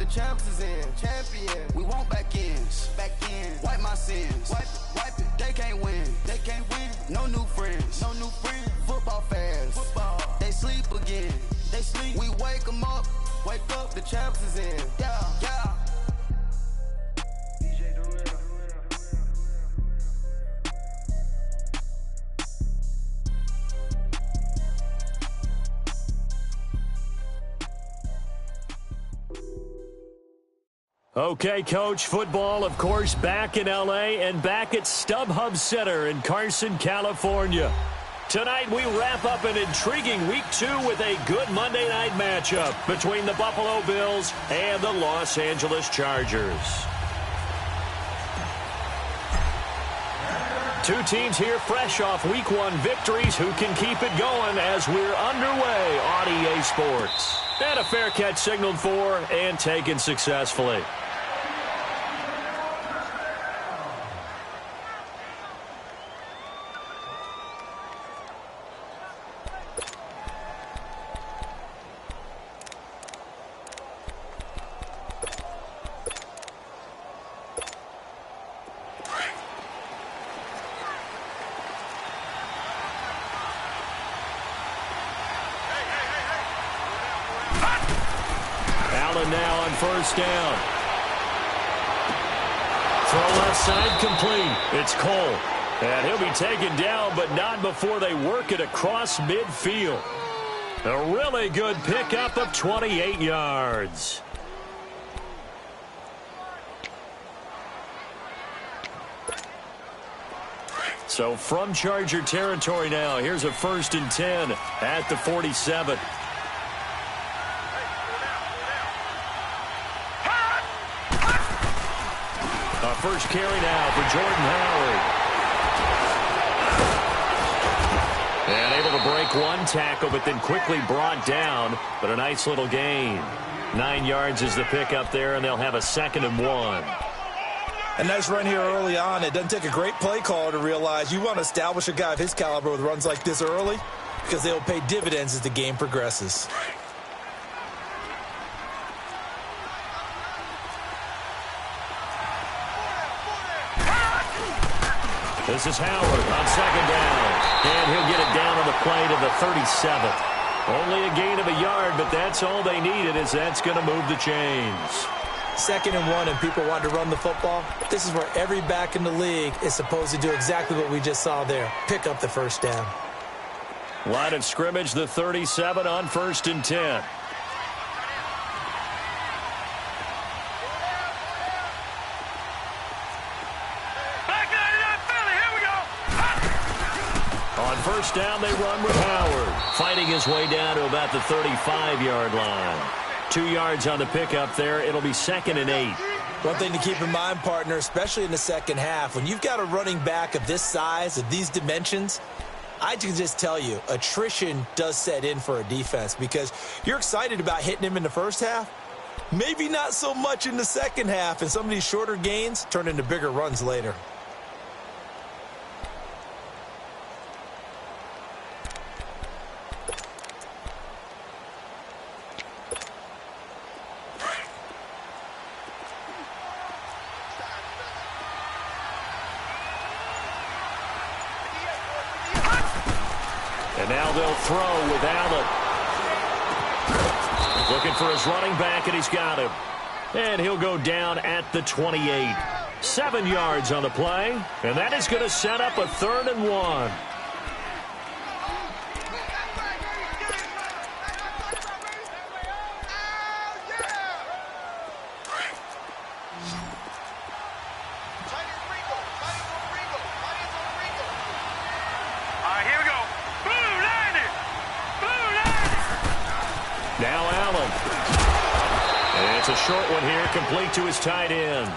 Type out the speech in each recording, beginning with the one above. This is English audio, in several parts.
champs is in. Champion. We want back ends. Back in. Wipe my sins. Wipe it. They can't win. They can't win. No new friends. No new friends. Football fans. Football. They sleep again. They sleep. We wake them up. Wake up. The champs is in. Yeah. Yeah. Okay, Coach, football, of course, back in L.A. and back at StubHub Center in Carson, California. Tonight, we wrap up an intriguing Week 2 with a good Monday night matchup between the Buffalo Bills and the Los Angeles Chargers. Two teams here fresh off Week 1 victories who can keep it going as we're underway on EA Sports. And a fair catch signaled for and taken successfully. Now on first down. Throw left side complete. It's Cole. And he'll be taken down, but not before they work it across midfield. A really good pickup of 28 yards. So from Charger territory now, here's a 1st and 10 at the 47. First carry now for Jordan Howard. And able to break one tackle, but then quickly brought down. But a nice little gain. 9 yards is the pickup there, and they'll have a 2nd and 1. A nice run here early on. It doesn't take a great play caller to realize you want to establish a guy of his caliber with runs like this early because they'll pay dividends as the game progresses. This is Howard on 2nd down. And he'll get it down on the play to the 37th. Only a gain of a yard, but that's all they needed as that's going to move the chains. 2nd and 1 and people want to run the football. This is where every back in the league is supposed to do exactly what we just saw there. Pick up the first down. Line of scrimmage, the 37 on 1st and 10. On first down, they run with Howard, fighting his way down to about the 35-yard line. 2 yards on the pickup there. It'll be 2nd and 8. One thing to keep in mind, partner, especially in the second half, when you've got a running back of this size, of these dimensions, I can just tell you, attrition does set in for a defense because you're excited about hitting him in the first half. Maybe not so much in the second half, and some of these shorter gains turn into bigger runs later. And now they'll throw with Allen. Looking for his running back, and he's got him. And he'll go down at the 28. 7 yards on the play, and that is going to set up a 3rd and 1. Now Allen. And it's a short one here, complete to his tight end.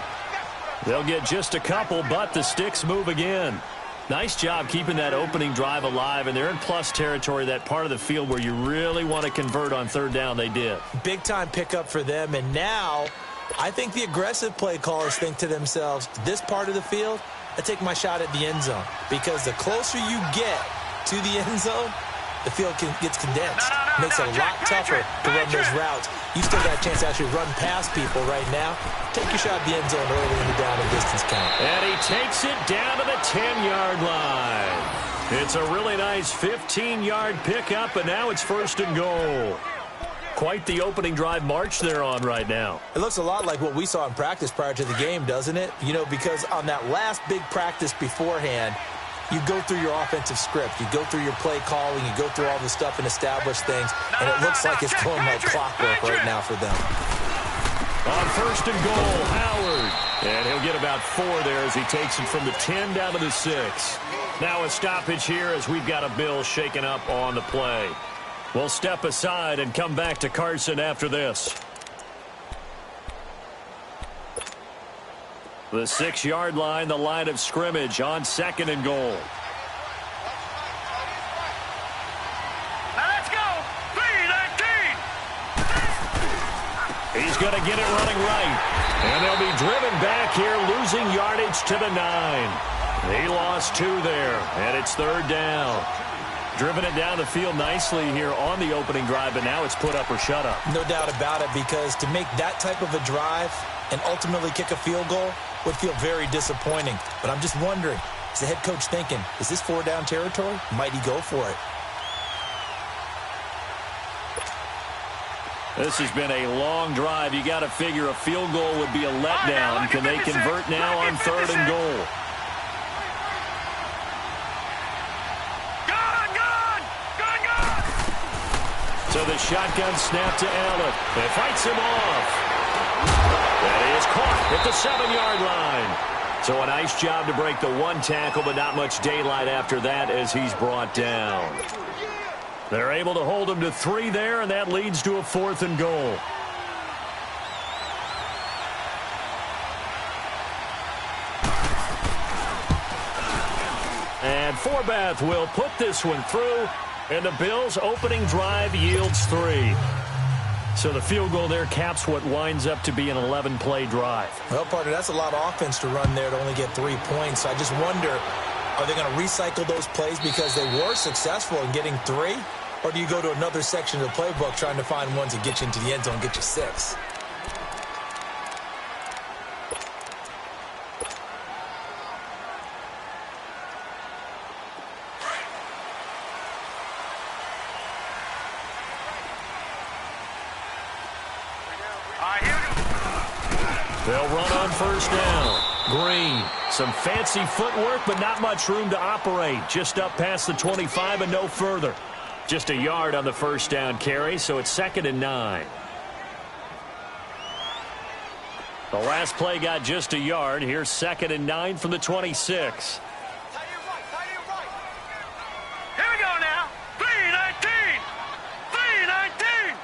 They'll get just a couple, but the sticks move again. Nice job keeping that opening drive alive, and they're in plus territory, that part of the field where you really want to convert on 3rd down. They did. Big-time pickup for them, and now I think the aggressive play callers think to themselves, this part of the field, I take my shot at the end zone, because the closer you get to the end zone, the field gets condensed. Makes it a lot tougher to run those routes. You still got a chance to actually run past people right now. Take your shot at the end zone early in the down and distance count. And he takes it down to the 10-yard line. It's a really nice 15-yard pickup, and now it's 1st and goal. Quite the opening drive march they're on right now. It looks a lot like what we saw in practice prior to the game, doesn't it? You know, because on that last big practice beforehand, you go through your offensive script. You go through your play calling. You go through all the stuff and establish things. And it looks like it's going like clockwork right now for them. On 1st and goal, Howard. And he'll get about 4 there as he takes it from the 10 down to the 6. Now a stoppage here as we've got a Bill shaken up on the play. We'll step aside and come back to Carson after this. The 6-yard line, the line of scrimmage on 2nd and goal. Now let's go. 3-19. He's going to get it running right. And they'll be driven back here, losing yardage to the 9. He lost 2 there, and it's 3rd down. Driven it down the field nicely here on the opening drive, but now it's put up or shut up. No doubt about it, because to make that type of a drive and ultimately kick a field goal would feel very disappointing. But I'm just wondering, is the head coach thinking, is this 4-down territory? Might he go for it? This has been a long drive. You got to figure a field goal would be a letdown. Can they convert now on 3rd and goal? So the shotgun snap to Allen. It fights him off. That is caught at the 7-yard line. So a nice job to break the 1 tackle, but not much daylight after that as he's brought down. They're able to hold him to 3 there, and that leads to a 4th and goal. And Forbath will put this one through. And the Bills' opening drive yields 3. So the field goal there caps what winds up to be an 11-play drive. Well, partner, that's a lot of offense to run there to only get 3 points. So I just wonder, are they going to recycle those plays because they were successful in getting 3? Or do you go to another section of the playbook trying to find ones that get you into the end zone and get you 6? They'll run on 1st down. Green, some fancy footwork, but not much room to operate. Just up past the 25 and no further. Just a yard on the 1st down carry, so it's 2nd and 9. The last play got just a yard. Here's 2nd and 9 from the 26. Here we go now. 3-19. 3-19.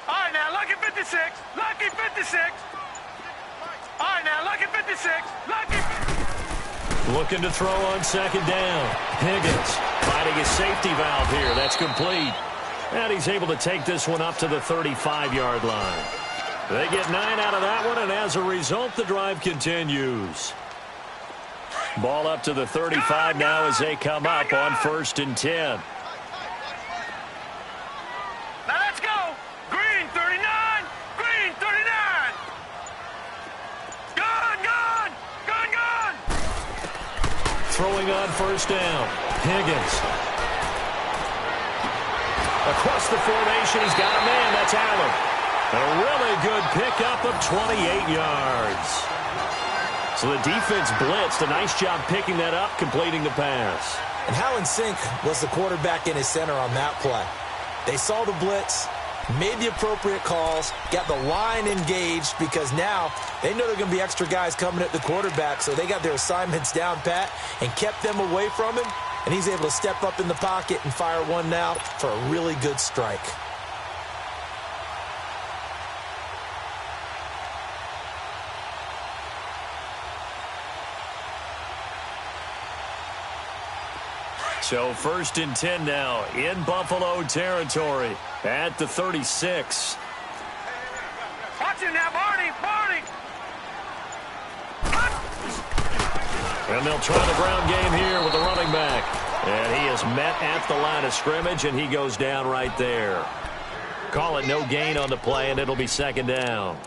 All right, now, lucky 56. Lucky 56. All right, now, lucky 56. Lucky. Looking to throw on 2nd down. Higgins finding his safety valve here. That's complete. And he's able to take this one up to the 35-yard line. They get 9 out of that one, and as a result, the drive continues. Ball up to the 35 now as they come up on 1st and 10. Now let's go. Green 39. Green 39. Gun. Throwing on 1st down. Higgins. Across the formation, he's got a man. That's Allen. A really good pickup of 28 yards. So the defense blitzed. A nice job picking that up, completing the pass. And how in sync was the quarterback and his center on that play? They saw the blitz, made the appropriate calls, got the line engaged because now they know there are going to be extra guys coming at the quarterback, so they got their assignments down pat and kept them away from him, and he's able to step up in the pocket and fire one now for a really good strike. So 1st and 10 now in Buffalo territory at the 36. Watch him now, Barney. And they'll try the ground game here with the running back. And he is met at the line of scrimmage, and he goes down right there. Call it no gain on the play, and it'll be second down.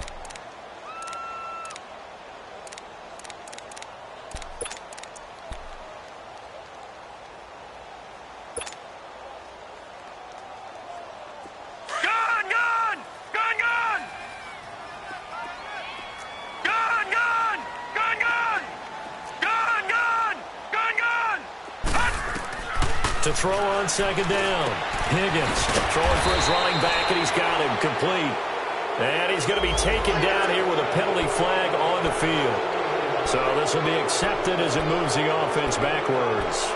To throw on second down. Higgins throwing for his running back, and he's got him complete. And he's going to be taken down here with a penalty flag on the field. So this will be accepted as it moves the offense backwards.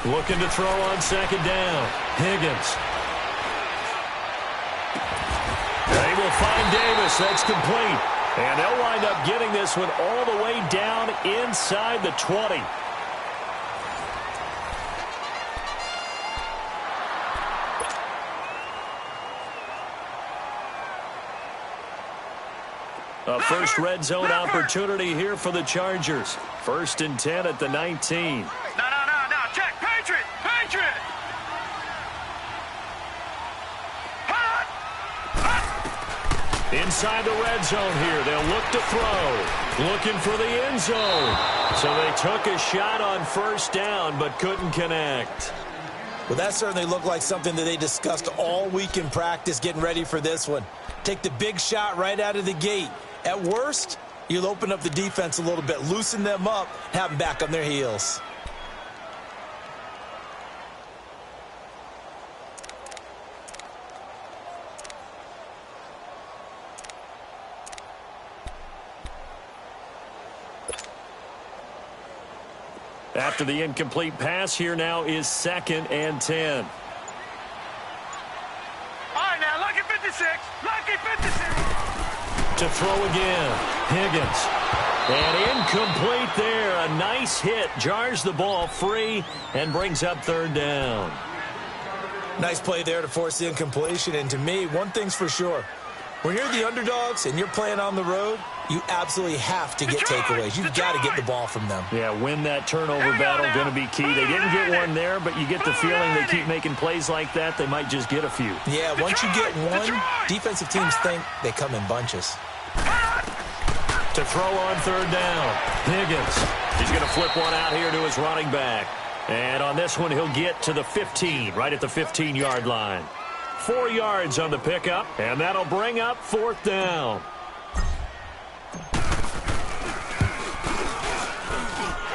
Looking to throw on second down. Higgins. They will find Davis. That's complete. And they'll wind up getting this one all the way down inside the 20. A first red zone opportunity here for the Chargers. 1st and 10 at the 19. Check, Patriot! Patriot! Inside the red zone here. They'll look to throw. Looking for the end zone. So they took a shot on first down, but couldn't connect. Well, that certainly looked like something that they discussed all week in practice getting ready for this one. Take the big shot right out of the gate. At worst, you'll open up the defense a little bit, loosen them up, have them back on their heels. After the incomplete pass, here now is 2nd and 10. All right, now, lucky 56. Lucky 56. To throw again. Higgins. And incomplete there. A nice hit. Jars the ball free and brings up 3rd down. Nice play there to force the incompletion. And to me, one thing's for sure. When you're the underdogs and you're playing on the road, you absolutely have to get takeaways. You've got to get the ball from them. Yeah, win that turnover battle, going to be key. They didn't get one there, but you get the feeling they keep making plays like that, they might just get a few. Yeah, once you get one, defensive teams think they come in bunches. To throw on 3rd down. Higgins. He's going to flip one out here to his running back. And on this one, he'll get to the 15, right at the 15-yard line. 4 yards on the pickup, and that'll bring up 4th down.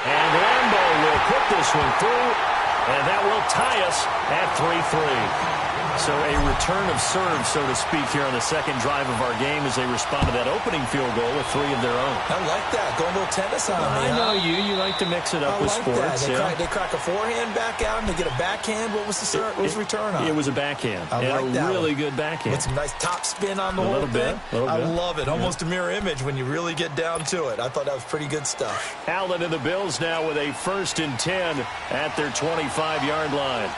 And Lambo will put this one through, and that will tie us at 3-3. So a return of serve, so to speak, here on the second drive of our game as they respond to that opening field goal with 3 of their own. I like that. Going a little tennis on me. I know you. You like to mix it up with sports. They crack a forehand back out and they get a backhand. What was the serve? What was the return on? It was a backhand. I like that. A really good backhand. With some nice top spin on the whole thing. I love it. Almost a mirror image when you really get down to it. I thought that was pretty good stuff. Allen and the Bills now with a 1st and 10 at their 25-yard line.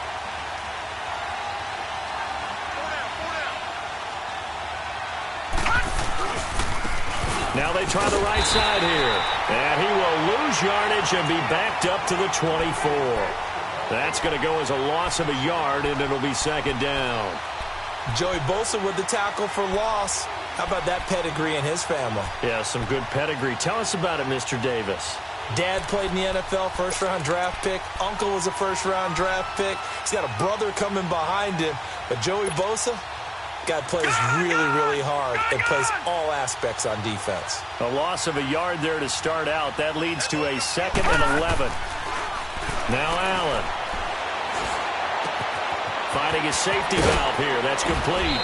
Now they try the right side here. And he will lose yardage and be backed up to the 24. That's going to go as a loss of a yard, and it'll be 2nd down. Joey Bosa with the tackle for loss. How about that pedigree in his family? Yeah, some good pedigree. Tell us about it, Mr. Davis. Dad played in the NFL, first-round draft pick. Uncle was a first-round draft pick. He's got a brother coming behind him. But Joey Bosa, guy plays really, really hard and plays all aspects on defense. A loss of a yard there to start out. That leads to a 2nd and 11. Now Allen. Finding his safety valve here. That's complete.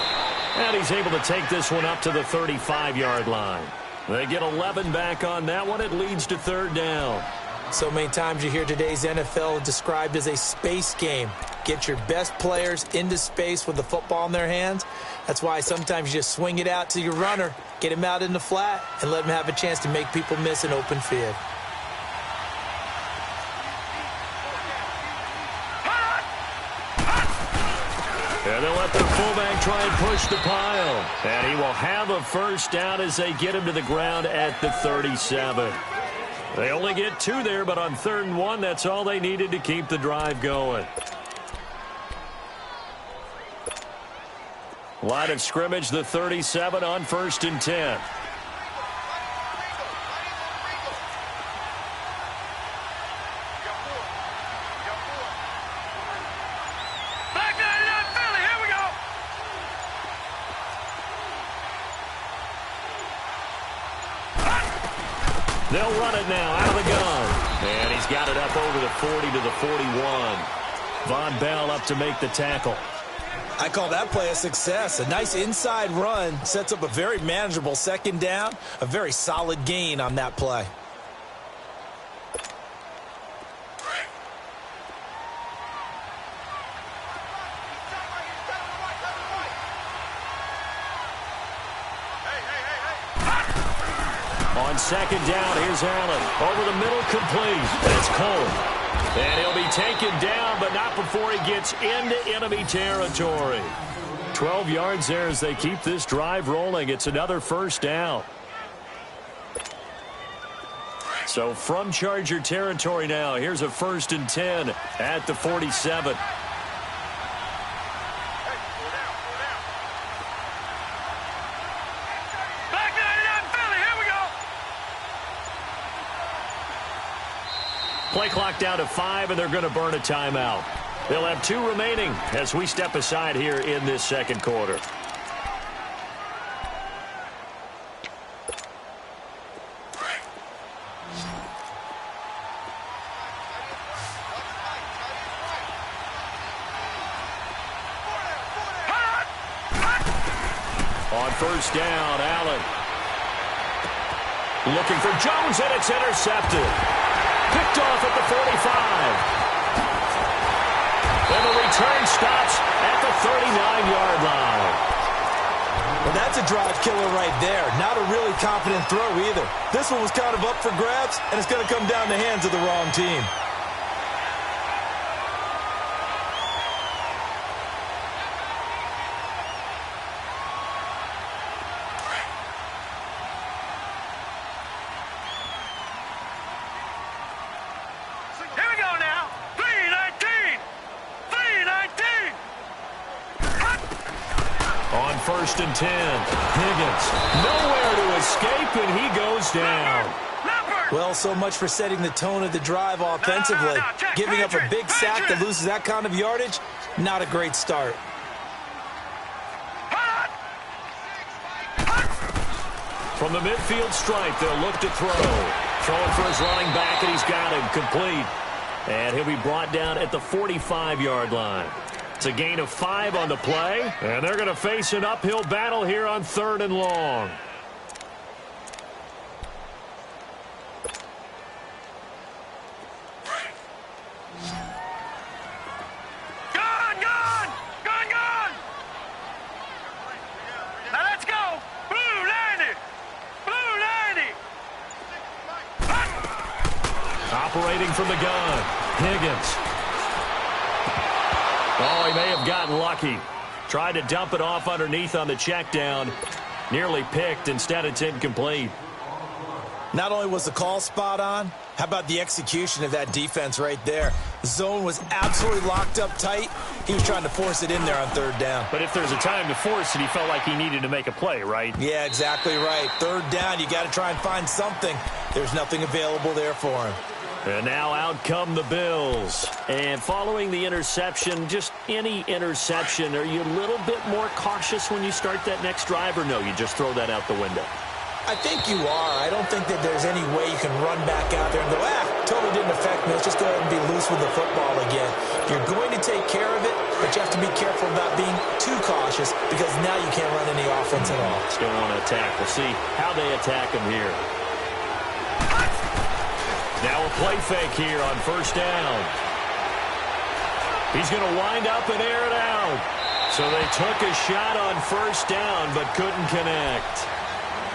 And he's able to take this one up to the 35-yard line. They get 11 back on that one. It leads to 3rd down. So many times you hear today's NFL described as a space game. get your best players into space with the football in their hands. That's why sometimes you just swing it out to your runner, get him out in the flat, and let him have a chance to make people miss an open field. And they'll let their fullback try and push the pile. And he will have a first down as they get him to the ground at the 37. They only get 2 there, but on 3rd and 1, that's all they needed to keep the drive going. Line of scrimmage, the 37 on 1st and 10. They'll run it now out of the gun. And he's got it up over the 40 to the 41. Von Bell up to make the tackle. I call that play a success. A nice inside run sets up a very manageable 2nd down. A very solid gain on that play. On 2nd down, here's Allen. Over the middle, complete. That's Cole. And he'll be taken down, but not before he gets into enemy territory. 12 yards there as they keep this drive rolling. It's another first down. So from Charger territory now, here's a 1st and 10 at the 47. Play clock down to 5, and they're going to burn a timeout. They'll have 2 remaining as we step aside here in this 2nd quarter. On 1st down, Allen. Looking for Jones, and it's intercepted. Picked off at the 45. And the return stops at the 39-yard line. Well, that's a drive killer right there. Not a really confident throw either. This one was kind of up for grabs, and it's going to come down the hands of the wrong team. On 1st and 10, Higgins nowhere to escape, and he goes down. Well, so much for setting the tone of the drive offensively. Giving up a big sack that loses that kind of yardage, not a great start. From the midfield stripe, they'll look to throw. Throwing for his running back, and he's got him complete. And he'll be brought down at the 45-yard line. It's a gain of 5 on the play, and they're going to face an uphill battle here on 3rd and long. Gone! Now let's go! Blue 90! Operating from the gun, Higgins. Oh, he may have gotten lucky. Tried to dump it off underneath on the check down. Nearly picked. Instead, it's incomplete. Not only was the call spot on, how about the execution of that defense right there? The zone was absolutely locked up tight. He was trying to force it in there on 3rd down. But if there's a time to force it, he felt like he needed to make a play, right? Yeah, exactly right. 3rd down, you got to try and find something. There's nothing available there for him. And now out come the Bills. And following the interception, just any interception, are you a little bit more cautious when you start that next drive, or no, you just throw that out the window? I think you are. I don't think that there's any way you can run back out there and go, totally didn't affect me. Let's just go ahead and be loose with the football again. You're going to take care of it, but you have to be careful about being too cautious because now you can't run any offense at all. Still want to attack. We'll see how they attack him here. Now a play fake here on 1st down. He's going to wind up and air it out. So they took a shot on first down but couldn't connect.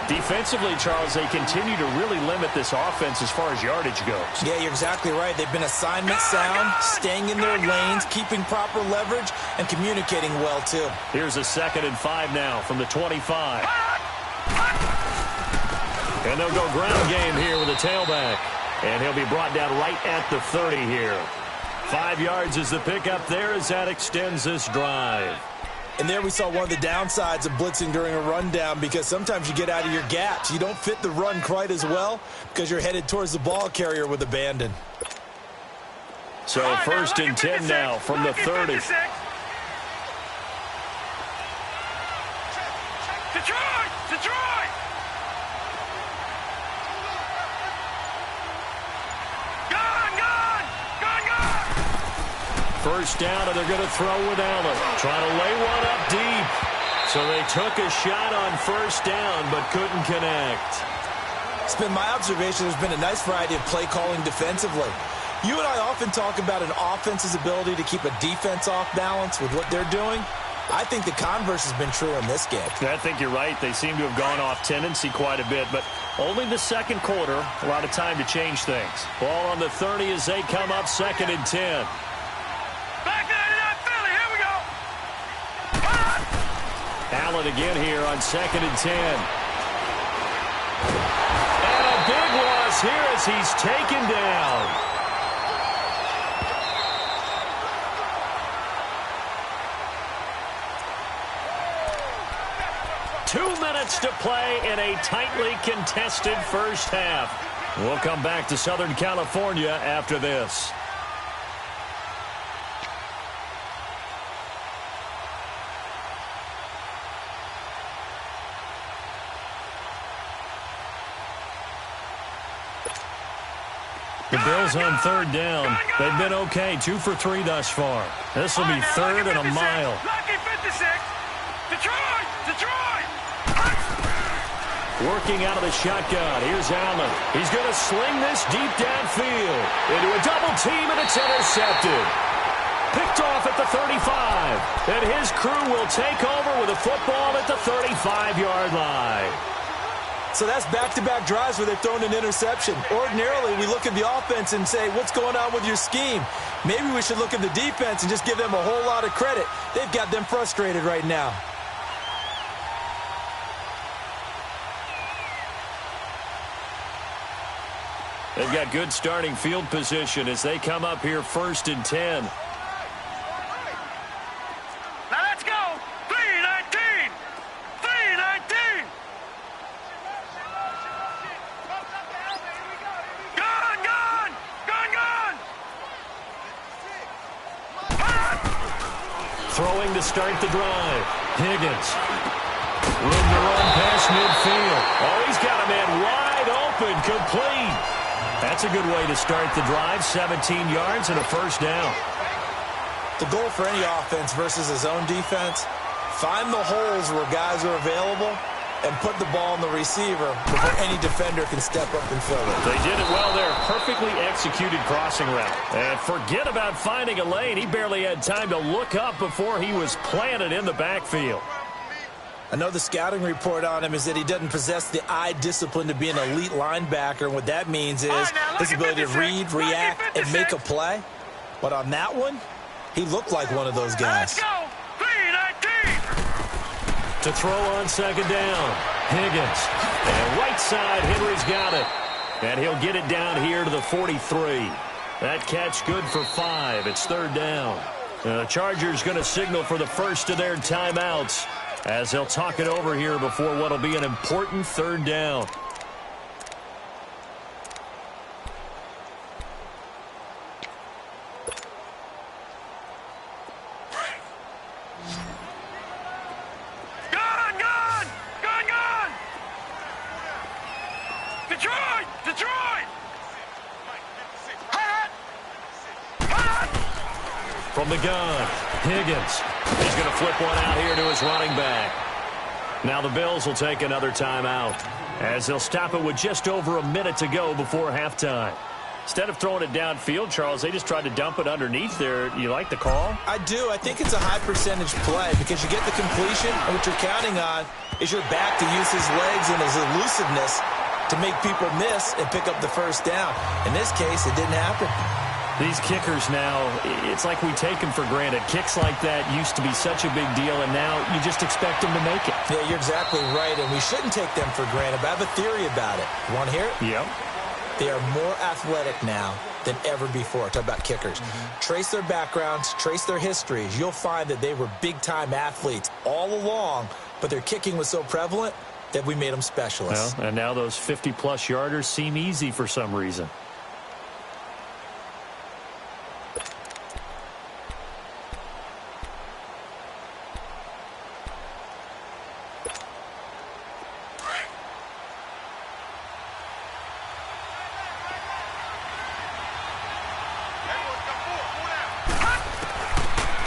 Defensively, Charles, they continue to really limit this offense as far as yardage goes. Yeah, you're exactly right. They've been assignment sound, staying in their lanes, keeping proper leverage, and communicating well, too. Here's a 2nd and 5 now from the 25. And they'll go ground game here with a tailback. And he'll be brought down right at the 30 here. 5 yards is the pickup there as that extends this drive. And there we saw one of the downsides of blitzing during a rundown, because sometimes you get out of your gaps. You don't fit the run quite as well because you're headed towards the ball carrier with abandon. So 1st and 10 now from the 30. Detroit! First down, and they're going to throw with Allen. Trying to lay one up deep. So they took a shot on first down, but couldn't connect. It's been my observation there's been a nice variety of play calling defensively. You and I often talk about an offense's ability to keep a defense off balance with what they're doing. I think the converse has been true in this game. I think you're right. They seem to have gone off tendency quite a bit, but only the second quarter. A lot of time to change things. Ball on the 30 as they come up 2nd and 10. Allen again here on 2nd and 10. And a big loss here as he's taken down. Two minutes to play in a tightly contested first half. We'll come back to Southern California after this. The Bills on 3rd down. They've been okay, 2 for 3 thus far. This will be 3rd and a mile. Detroit! Working out of the shotgun. Here's Allen. He's going to sling this deep downfield into a double team, and it's intercepted. Picked off at the 35. And his crew will take over with a football at the 35-yard line. So that's back-to-back drives where they've thrown an interception. Ordinarily, we look at the offense and say, what's going on with your scheme? Maybe we should look at the defense and just give them a whole lot of credit. They've got them frustrated right now. They've got good starting field position as they come up here 1st and 10. Now let's go. 3-19. 3-19. Gone. Throwing to start the drive. Higgins. Room to run past midfield. Oh, he's got a man wide open, complete. That's a good way to start the drive. 17 yards and a first down. The goal for any offense versus his own defense, find the holes where guys are available and put the ball in the receiver before any defender can step up and fill it. They did it well there. Perfectly executed crossing route. And forget about finding a lane. He barely had time to look up before he was planted in the backfield. I know the scouting report on him is that he doesn't possess the eye discipline to be an elite linebacker. And what that means is his ability to read, react, and make a play. But on that one, he looked like one of those guys. Let's go. 3-19. To throw on 2nd down. Higgins. And right side, Henry's got it. And he'll get it down here to the 43. That catch good for 5. It's 3rd down. The Chargers going to signal for the first of their timeouts as they'll talk it over here before what will be an important 3rd down. Gone. Detroit. From the gun, Higgins. He's going to flip one out here to his running back. Now the Bills will take another timeout as they'll stop it with just over a minute to go before halftime. Instead of throwing it downfield, Charles, they just tried to dump it underneath there. You like the call? I do. I think it's a high percentage play because you get the completion, and what you're counting on is your back to use his legs and his elusiveness to make people miss and pick up the first down. In this case, it didn't happen. These kickers now, it's like we take them for granted. Kicks like that used to be such a big deal, and now you just expect them to make it. Yeah, you're exactly right, and we shouldn't take them for granted, but I have a theory about it. You want to hear it? Yep. They are more athletic now than ever before. Talk about kickers. Trace their backgrounds, trace their histories. You'll find that they were big-time athletes all along, but their kicking was so prevalent that we made them specialists. Well, and now those 50-plus yarders seem easy for some reason.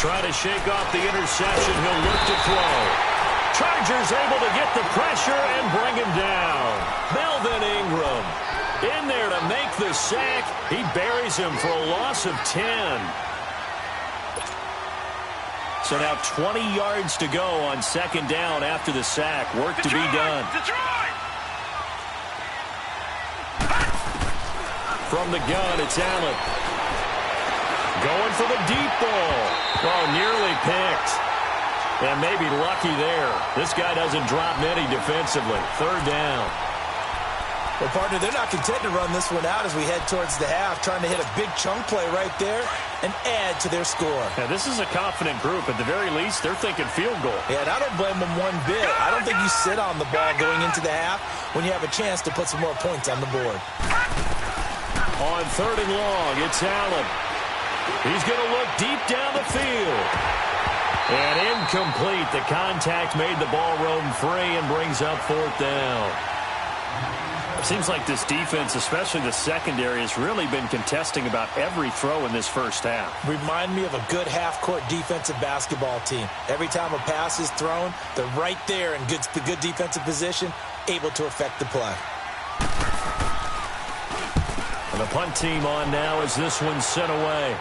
Trying to shake off the interception. He'll look to throw. Chargers able to get the pressure and bring him down. Melvin Ingram in there to make the sack. He buries him for a loss of 10. So now 20 yards to go on second down after the sack. Work to be done. From the gun, it's Allen. Going for the deep ball. Oh, nearly picked. And maybe lucky there. This guy doesn't drop many defensively. Third down. Well, partner, they're not content to run this one out as we head towards the half, trying to hit a big chunk play right there and add to their score. Now, this is a confident group. At the very least, they're thinking field goal. Yeah, and I don't blame them one bit. I don't think you sit on the ball going into the half when you have a chance to put some more points on the board. On third and long, it's Allen. He's going to look deep down the field. And incomplete. The contact made the ball roam free and brings up fourth down. It seems like this defense, especially the secondary, has really been contesting about every throw in this first half. Remind me of a good half-court defensive basketball team. Every time a pass is thrown, they're right there in good defensive position, able to affect the play. And the punt team on now as this one's sent away.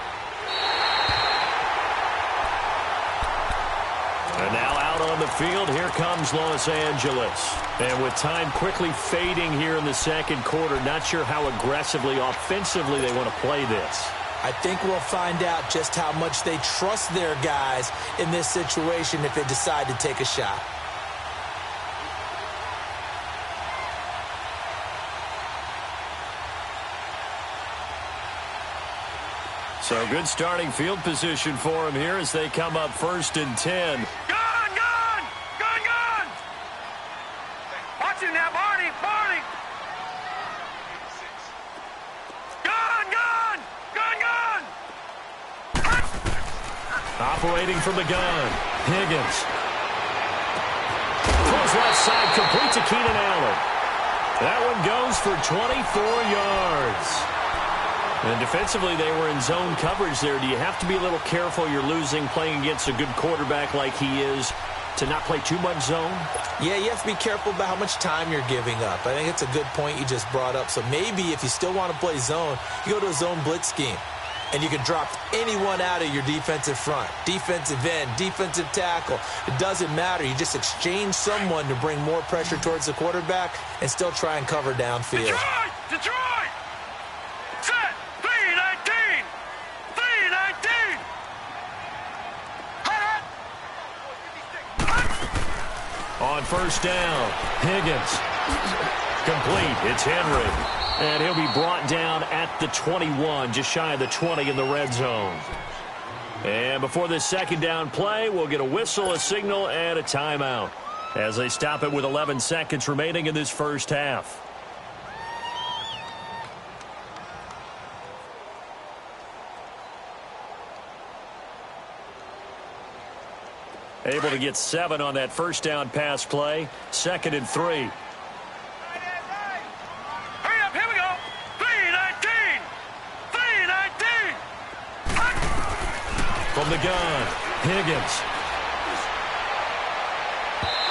And now out on the field, here comes Los Angeles. And with time quickly fading here in the second quarter, not sure how aggressively, offensively they want to play this. I think we'll find out just how much they trust their guys in this situation if they decide to take a shot. So good starting field position for them here as they come up first and 10. Gun! Watch him now, Barney! Gun! Operating from the gun, Higgins. Throws left side, complete to Keenan Allen. That one goes for 24 yards. And defensively, they were in zone coverage there. Do you have to be a little careful? You're losing playing against a good quarterback like he is to not play too much zone? Yeah, you have to be careful about how much time you're giving up. I think it's a good point you just brought up. So maybe if you still want to play zone, you go to a zone blitz scheme. And you can drop anyone out of your defensive front. Defensive end, defensive tackle. It doesn't matter. You just exchange someone to bring more pressure towards the quarterback and still try and cover downfield. Detroit! Set! 3-19! On first down, Higgins. Complete. It's Henry. And he'll be brought down at the 21, just shy of the 20 in the red zone. And before this second down play, we'll get a whistle, a signal, and a timeout as they stop it with 11 seconds remaining in this first half. Able to get 7 on that first down pass play. 2nd and 3. Hurry up, here we go. 3-19! From the gun, Higgins.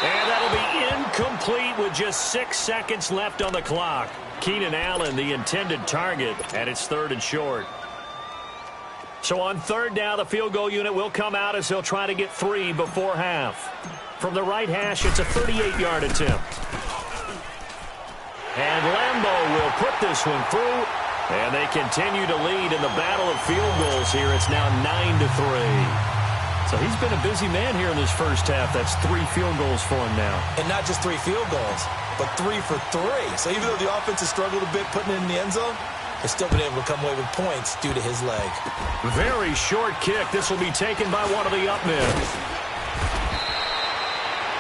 And that'll be incomplete with just 6 seconds left on the clock. Keenan Allen, the intended target, and it's 3rd and short. So on 3rd down, the field goal unit will come out as they'll try to get 3 before half. From the right hash, it's a 38-yard attempt. And Lambeau will put this one through, and they continue to lead in the battle of field goals here. It's now 9-3. So he's been a busy man here in this first half. That's 3 field goals for him now. And not just 3 field goals, but 3 for 3. So even though the offense has struggled a bit putting it in the end zone, they've still been able to come away with points due to his leg. Very short kick. This will be taken by one of the up men.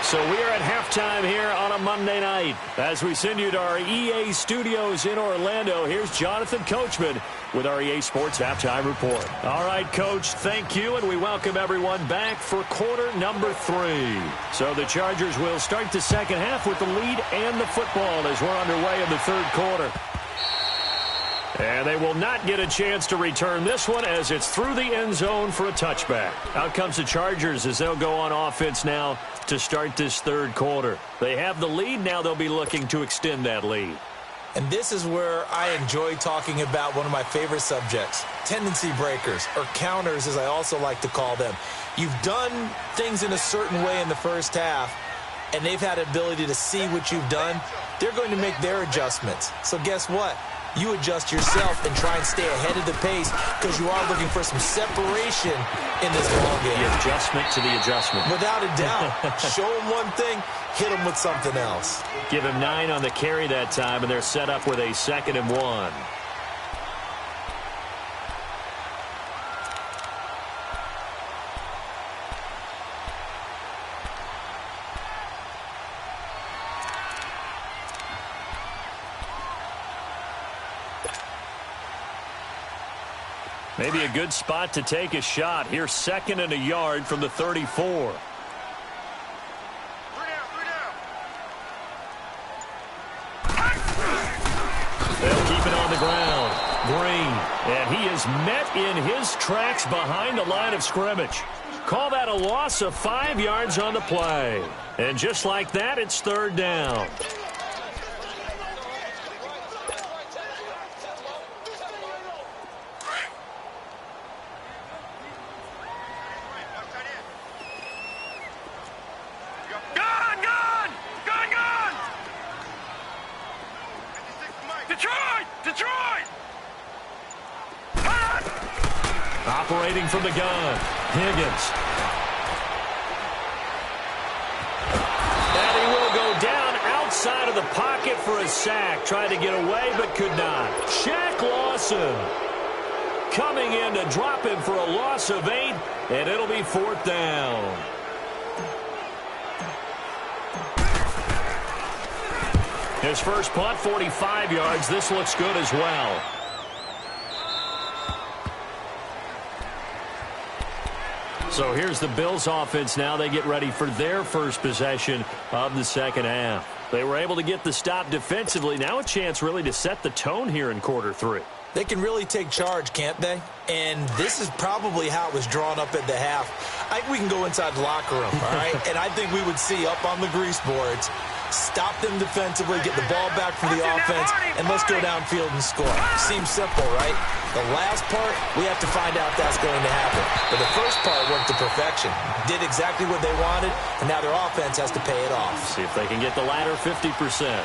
So we are at halftime here on a Monday night. As we send you to our EA studios in Orlando, here's Jonathan Coachman with our EA Sports Halftime Report. All right, Coach, thank you, and we welcome everyone back for quarter number 3. So the Chargers will start the second half with the lead and the football as we're underway in the 3rd quarter. And they will not get a chance to return this one as it's through the end zone for a touchback. Out comes the Chargers as they'll go on offense now to start this 3rd quarter. They have the lead. Now they'll be looking to extend that lead. And this is where I enjoy talking about one of my favorite subjects, tendency breakers, or counters as I also like to call them. You've done things in a certain way in the first half, and they've had the ability to see what you've done. They're going to make their adjustments. So guess what? You adjust yourself and try and stay ahead of the pace because you are looking for some separation in this ball game. The adjustment to the adjustment. Without a doubt. Show them one thing, hit them with something else. Give him 9 on the carry that time, and they're set up with a 2nd and 1. Maybe a good spot to take a shot. Here's 2nd and a yard from the 34. They'll keep it on the ground. Green. And he is met in his tracks behind the line of scrimmage. Call that a loss of 5 yards on the play. And just like that, it's 3rd down. Operating from the gun, Higgins. And he will go down outside of the pocket for a sack. Tried to get away, but could not. Shaq Lawson coming in to drop him for a loss of 8, and it'll be 4th down. His first punt, 45 yards. This looks good as well. So here's the Bills offense now. They get ready for their first possession of the second half. They were able to get the stop defensively. Now a chance really to set the tone here in quarter 3. They can really take charge, can't they? And this is probably how it was drawn up at the half. I think we can go inside the locker room, all right? And I think we would see up on the grease boards, stop them defensively, get the ball back for the offense, and let's go downfield and score. Seems simple, right? The last part, we have to find out if that's going to happen. But the first part worked to perfection. Did exactly what they wanted, and now their offense has to pay it off. See if they can get the latter 50%.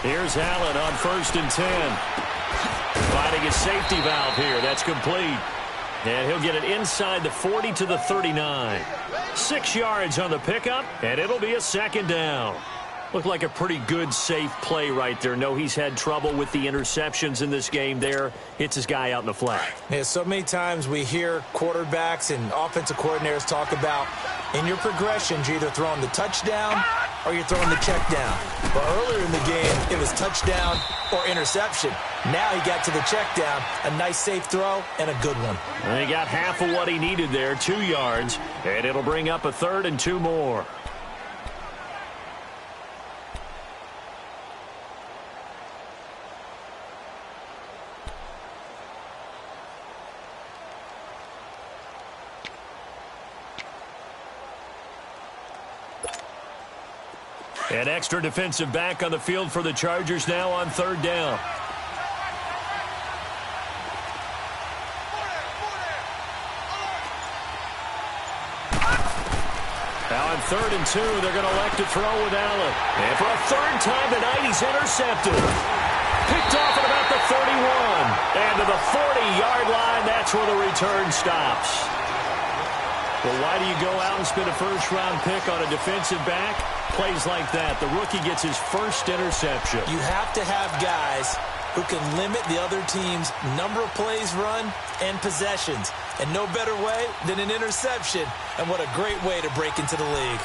Here's Allen on 1st and 10. Finding a safety valve here. That's complete. And he'll get it inside the 40 to the 39. 6 yards on the pickup, and it'll be a 2nd down. Looked like a pretty good, safe play right there. No, he's had trouble with the interceptions in this game there. Hits his guy out in the flat. Yeah, so many times we hear quarterbacks and offensive coordinators talk about in your progressions, you're either throwing the touchdown or you're throwing the check down. But earlier in the game, it was touchdown or interception. Now he got to the check down, a nice safe throw, and a good one. And he got half of what he needed there, 2 yards, and it'll bring up a 3rd and 2 more. An extra defensive back on the field for the Chargers now on 3rd down. Now on 3rd and 2, they're going to elect to throw with Allen. And for a 3rd time tonight, he's intercepted. Picked off at about the 31. And to the 40-yard line, that's where the return stops. Well, why do you go out and spend a first-round pick on a defensive back? Plays like that. The rookie gets his first interception. You have to have guys who can limit the other team's number of plays run and possessions. And no better way than an interception. And what a great way to break into the league.